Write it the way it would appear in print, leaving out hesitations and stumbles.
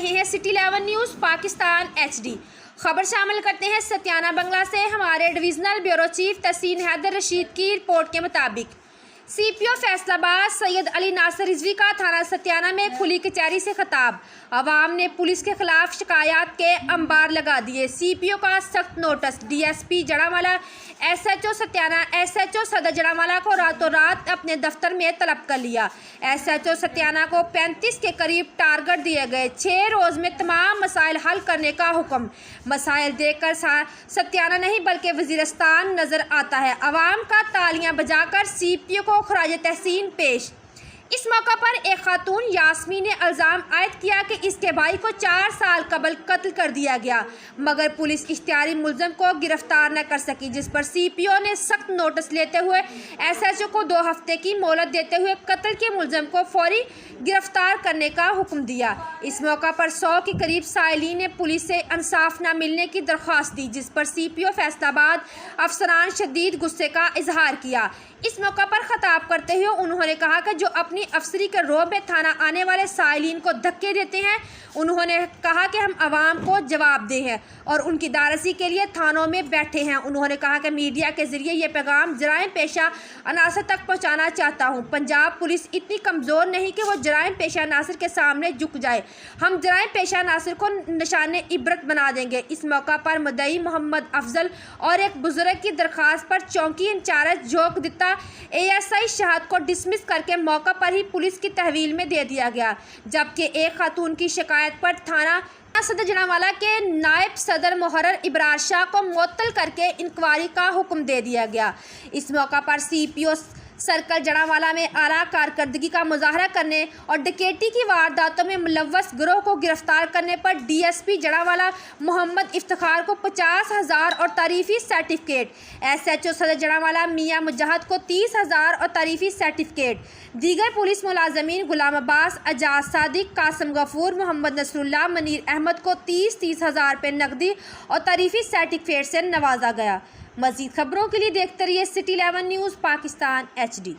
रहे हैं city 11 news Pakistan HD। खबर शामिल करते हैं सत्याना बंगला से। हमारे डिविजनल ब्यूरो चीफ तहसीन हैदर रशीद की रिपोर्ट के मुताबिक CPO फैसलाबाद सैयद अली नासिर रिजवी का थाना सत्याना में खुली कचहरी से खिताब। अवाम ने पुलिस के खिलाफ शिकायत के अंबार लगा दिए। CPO का सख्त notice. DSP Jaranwala SHO सत्याना SHO सदर जड़ावाला को रातों रात अपने दफ्तर में तलब कर लिया। SHO सत्याना को 35 के करीब टारगेट दिए गए। 6 रोज में तमाम मसाइल हल करने का हुक्म। मसाइल देखकर सत्याना नहीं बल्कि वजीरिस्तान नजर आता है। अवाम का तालियां बजाकर CPO को खराज तहसीन पेश। इस मौका पर एक खातून यास्मीन ने इल्ज़ाम आयद किया कि इसके भाई को 4 साल कबल कत्ल कर दिया गया, मगर पुलिस इख्तियारी मुलज़म को गिरफ्तार न कर सकी, जिस पर CPO ने सख्त नोटिस लेते हुए SHO को 2 हफ्ते की मोहलत देते हुए कत्ल के मुलज़म को फौरी गिरफ्तार करने का हुक्म दिया। इस मौका पर 100 के करीब साइलीन ने पुलिस से इंसाफ न मिलने की दरख्वास्त दी, जिस पर CPO फैसलाबाद अफसरान शदीद गुस्से का इजहार किया। इस मौका पर खिताब करते हुए उन्होंने कहा कि जो अपनी अफसरी के रोब में थाना आने वाले साइलीन को धक्के देते हैं, उन्होंने कहा कि हम आवाम को जवाबदेह हैं और उनकी दारसी के लिए थानों में बैठे हैं। उन्होंने कहा कि मीडिया के जरिए ये पैगाम जराइम पेशा अनासर तक पहुंचाना चाहता हूं। पंजाब पुलिस इतनी कमज़ोर नहीं कि वो जराइम पेशा अनासर के सामने झुक जाए। हम जराइम पेशा अनासर को निशाने इबरत बना देंगे। इस मौका पर मुद्दई मोहम्मद अफजल और एक बुजुर्ग की दरख्वास्त पर चौकी इंचार्ज झोंक दिता ASI शहाद को डिसमिस करके मौका पर ही पुलिस की तहवील में दे दिया गया, जबकि एक खातून की शिकायत पर थाना सदर जड़ावाला के नायब सदर मुहर्रर इब्रार शाह को मुअत्तल करके इंक्वायरी का हुक्म दे दिया गया। इस मौका पर CPO सर्कल जड़ावाला में आला कारकर्दगी का मुजाहरा करने और डकैती की वारदातों में मुलव्वस गिरोह को गिरफ्तार करने पर DSP जड़ावाला मोहम्मद इफ्तिखार को 50,000 और तारीफी सर्टिफिकेट, SHO सदर जड़ावाला मियाँ मुजाहिद को 30,000 और तारीफी सर्टिफिकेट, दीगर पुलिस मुलाजमीन गुलाम अब्बास, अजाज सादिक, कासिम गफूर, मोहम्मद नसरुल्लाह, मनीर अहमद को 30,000 रुपये नकदी और तारीफी सर्टिफिकेट से नवाजा गया। मज़ीद खबरों के लिए देखते रहिए सिटी 11 न्यूज़ पाकिस्तान HD।